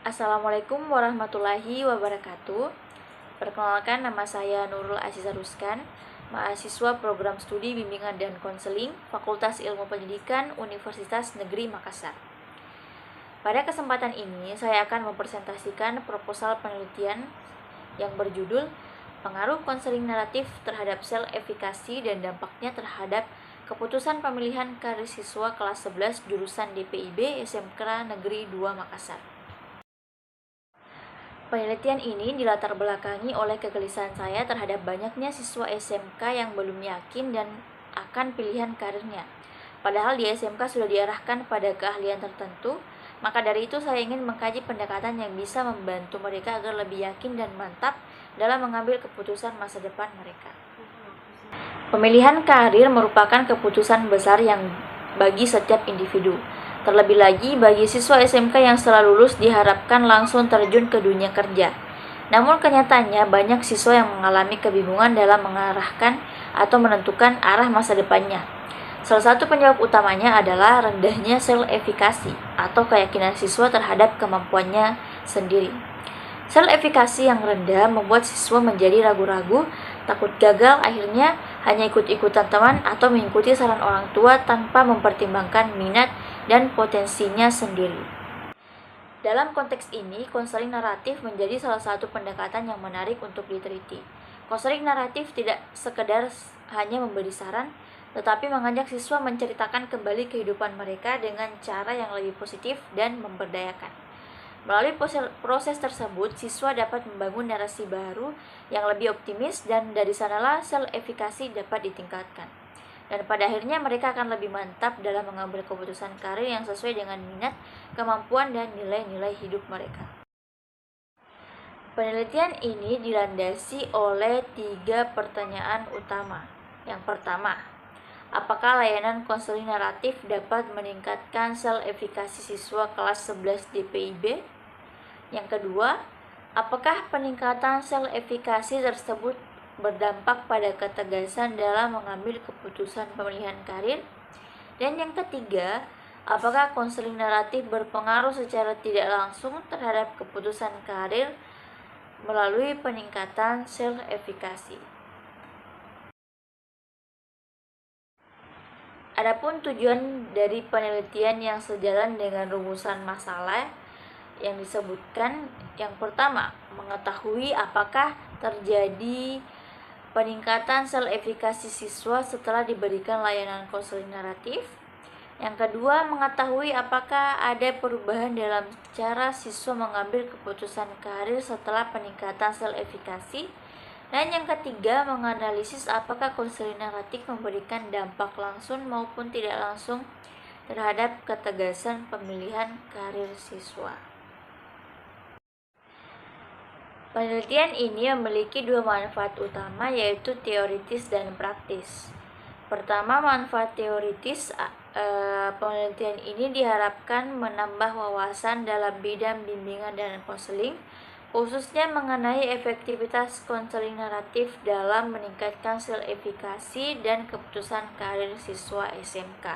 Assalamualaikum warahmatullahi wabarakatuh. Perkenalkan, nama saya Nurul Aziza Ruskan, mahasiswa program studi bimbingan dan konseling Fakultas Ilmu Pendidikan Universitas Negeri Makassar. Pada kesempatan ini, saya akan mempresentasikan proposal penelitian yang berjudul Pengaruh Konseling Naratif terhadap Sel Efikasi dan Dampaknya terhadap Keputusan Pemilihan Karir Siswa Kelas 11 Jurusan DPIB SMK Negeri 2 Makassar. Penelitian ini dilatar belakangi oleh kegelisahan saya terhadap banyaknya siswa SMK yang belum yakin dan akan pilihan karirnya. Padahal di SMK sudah diarahkan pada keahlian tertentu, maka dari itu saya ingin mengkaji pendekatan yang bisa membantu mereka agar lebih yakin dan mantap dalam mengambil keputusan masa depan mereka. Pemilihan karir merupakan keputusan besar yang bagi setiap individu. Terlebih lagi bagi siswa SMK yang setelah lulus diharapkan langsung terjun ke dunia kerja. Namun kenyataannya banyak siswa yang mengalami kebingungan dalam mengarahkan atau menentukan arah masa depannya. Salah satu penyebab utamanya adalah rendahnya sel efikasi atau keyakinan siswa terhadap kemampuannya sendiri. Sel efikasi yang rendah membuat siswa menjadi ragu-ragu, takut gagal, akhirnya hanya ikut-ikutan teman atau mengikuti saran orang tua tanpa mempertimbangkan minat dan potensinya sendiri. Dalam konteks ini, konseling naratif menjadi salah satu pendekatan yang menarik untuk diteliti. Konseling naratif tidak sekedar hanya memberi saran, tetapi mengajak siswa menceritakan kembali kehidupan mereka dengan cara yang lebih positif dan memberdayakan. Melalui proses tersebut, siswa dapat membangun narasi baru yang lebih optimis dan dari sanalah sel efikasi dapat ditingkatkan. Dan pada akhirnya mereka akan lebih mantap dalam mengambil keputusan karir yang sesuai dengan minat, kemampuan, dan nilai-nilai hidup mereka. Penelitian ini dilandasi oleh 3 pertanyaan utama. Yang pertama, apakah layanan konseling naratif dapat meningkatkan sel efikasi siswa kelas 11 DPIB? Yang kedua, apakah peningkatan sel efikasi tersebut berdampak pada ketegasan dalam mengambil keputusan pemilihan karir? Dan yang ketiga, apakah konseling naratif berpengaruh secara tidak langsung terhadap keputusan karir melalui peningkatan sel efikasi? Adapun tujuan dari penelitian yang sejalan dengan rumusan masalah yang disebutkan, yang pertama, mengetahui apakah terjadi peningkatan sel efikasi siswa setelah diberikan layanan konseling naratif. Yang kedua, mengetahui apakah ada perubahan dalam cara siswa mengambil keputusan karir setelah peningkatan sel efikasi. Dan yang ketiga, menganalisis apakah konseling naratif memberikan dampak langsung maupun tidak langsung terhadap ketegasan pemilihan karir siswa. Penelitian ini memiliki 2 manfaat utama, yaitu teoritis dan praktis. Pertama, manfaat teoritis, penelitian ini diharapkan menambah wawasan dalam bidang bimbingan dan konseling, khususnya mengenai efektivitas konseling naratif dalam meningkatkan sel efikasi dan keputusan karir siswa SMK.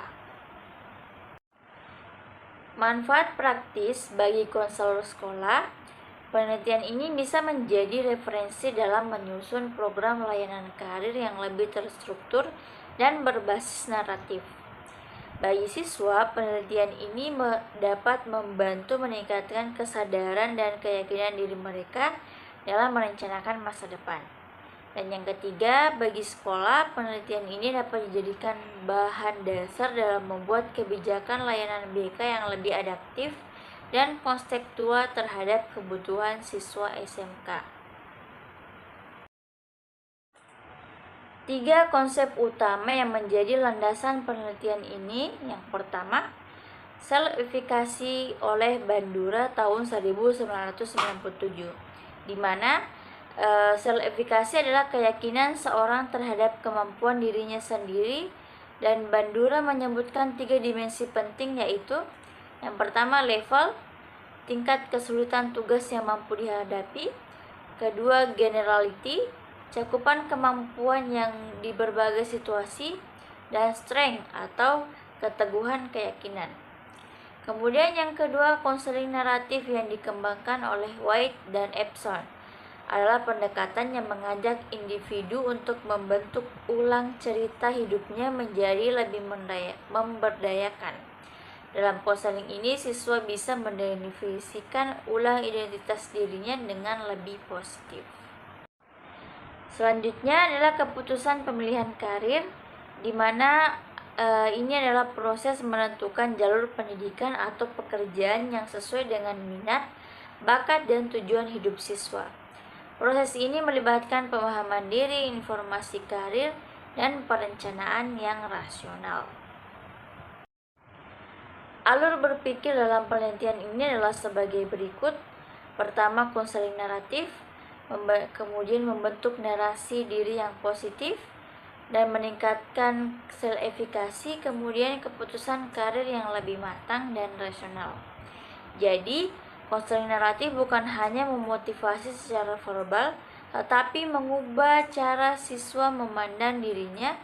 Manfaat praktis bagi konselor sekolah, penelitian ini bisa menjadi referensi dalam menyusun program layanan karir yang lebih terstruktur dan berbasis naratif. Bagi siswa, penelitian ini dapat membantu meningkatkan kesadaran dan keyakinan diri mereka dalam merencanakan masa depan. Dan yang ketiga, bagi sekolah, penelitian ini dapat dijadikan bahan dasar dalam membuat kebijakan layanan BK yang lebih adaptif dan konseptual terhadap kebutuhan siswa SMK. 3 konsep utama yang menjadi landasan penelitian ini. Yang pertama, sel efikasi oleh Bandura tahun 1997, di mana sel efikasi adalah keyakinan seorang terhadap kemampuan dirinya sendiri, dan Bandura menyebutkan 3 dimensi penting, yaitu yang pertama, level, tingkat kesulitan tugas yang mampu dihadapi. Kedua, generality, cakupan kemampuan yang di berbagai situasi. Dan strength atau keteguhan keyakinan. Kemudian yang kedua, konseling naratif yang dikembangkan oleh White dan Epson adalah pendekatan yang mengajak individu untuk membentuk ulang cerita hidupnya menjadi lebih memberdayakan. Dalam konseling ini, siswa bisa mendefinisikan ulang identitas dirinya dengan lebih positif. Selanjutnya adalah keputusan pemilihan karir, di mana ini adalah proses menentukan jalur pendidikan atau pekerjaan yang sesuai dengan minat, bakat, dan tujuan hidup siswa. Proses ini melibatkan pemahaman diri, informasi karir, dan perencanaan yang rasional. Alur berpikir dalam penelitian ini adalah sebagai berikut. Pertama, konseling naratif, kemudian membentuk narasi diri yang positif dan meningkatkan self-efikasi, kemudian keputusan karir yang lebih matang dan rasional. Jadi, konseling naratif bukan hanya memotivasi secara verbal, tetapi mengubah cara siswa memandang dirinya,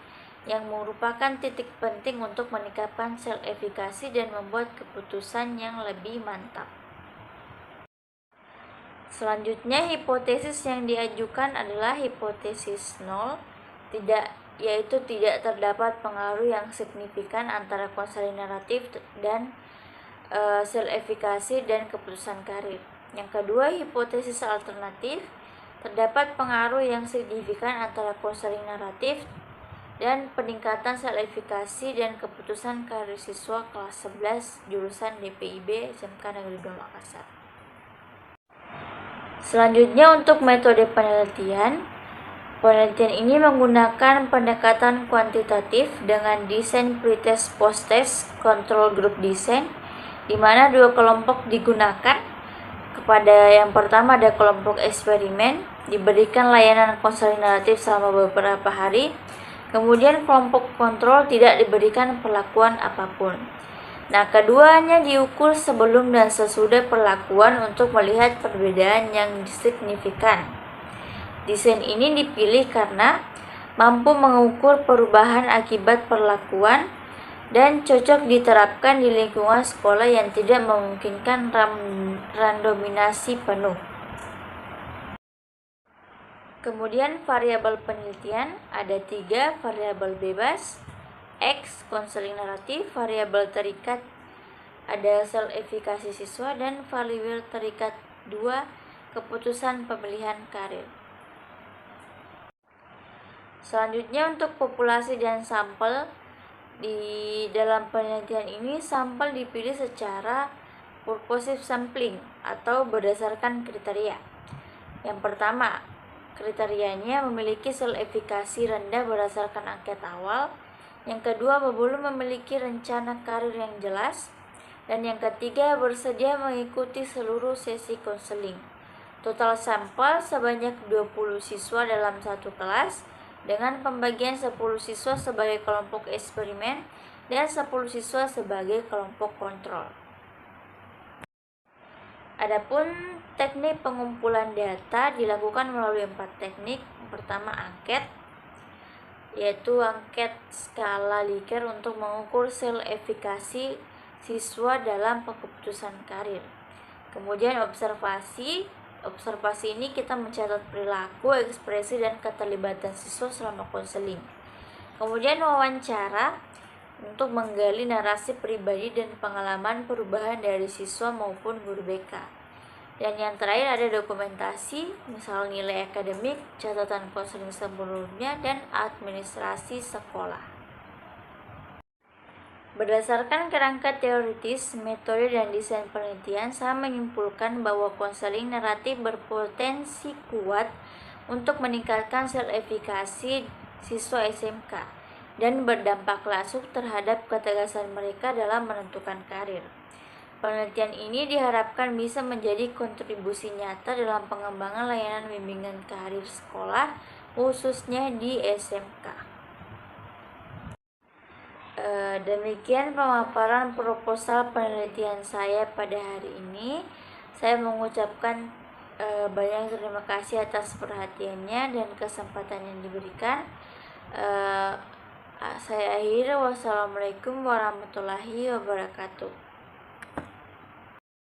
yang merupakan titik penting untuk meningkatkan self-efikasi dan membuat keputusan yang lebih mantap. Selanjutnya, hipotesis yang diajukan adalah hipotesis 0, yaitu tidak terdapat pengaruh yang signifikan antara konseling naratif dan self-efikasi dan keputusan karir. Yang kedua, hipotesis alternatif, terdapat pengaruh yang signifikan antara konseling naratif dan peningkatan self-efikasi dan keputusan karir siswa kelas 11 jurusan DPIB SMK Negeri 2 Makassar. Selanjutnya, untuk metode penelitian ini menggunakan pendekatan kuantitatif dengan desain pretest post-test control group design, di mana dua kelompok digunakan. Kepada yang pertama ada kelompok eksperimen, diberikan layanan konseling naratif selama beberapa hari. Kemudian kelompok kontrol tidak diberikan perlakuan apapun. Nah, keduanya diukur sebelum dan sesudah perlakuan untuk melihat perbedaan yang signifikan. Desain ini dipilih karena mampu mengukur perubahan akibat perlakuan dan cocok diterapkan di lingkungan sekolah yang tidak memungkinkan randomisasi penuh. Kemudian variabel penelitian ada 3, variabel bebas, X, konseling naratif, variabel terikat ada self-efikasi siswa, dan variabel terikat 2, keputusan pemilihan karir. Selanjutnya, untuk populasi dan sampel, di dalam penelitian ini sampel dipilih secara purposive sampling atau berdasarkan kriteria. Yang pertama, kriterianya memiliki self-efikasi rendah berdasarkan angket awal. Yang kedua, belum memiliki rencana karir yang jelas. Dan yang ketiga, bersedia mengikuti seluruh sesi konseling. Total sampel sebanyak 20 siswa dalam satu kelas, dengan pembagian 10 siswa sebagai kelompok eksperimen dan 10 siswa sebagai kelompok kontrol. Adapun teknik pengumpulan data dilakukan melalui 4 teknik. Pertama, angket, yaitu angket skala Likert untuk mengukur self-efikasi siswa dalam keputusan karir. Kemudian observasi ini kita mencatat perilaku, ekspresi, dan keterlibatan siswa selama konseling. Kemudian wawancara untuk menggali narasi pribadi dan pengalaman perubahan dari siswa maupun guru BK. Dan yang terakhir ada dokumentasi, misal nilai akademik, catatan konseling sebelumnya, dan administrasi sekolah. Berdasarkan kerangka teoritis, metode, dan desain penelitian, saya menyimpulkan bahwa konseling naratif berpotensi kuat untuk meningkatkan self-efikasi siswa SMK dan berdampak langsung terhadap ketegasan mereka dalam menentukan karir. Penelitian ini diharapkan bisa menjadi kontribusi nyata dalam pengembangan layanan bimbingan karir sekolah, khususnya di SMK. Demikian pemaparan proposal penelitian saya pada hari ini. Saya mengucapkan banyak terima kasih atas perhatiannya dan kesempatan yang diberikan. Saya akhiri. Wassalamualaikum warahmatullahi wabarakatuh.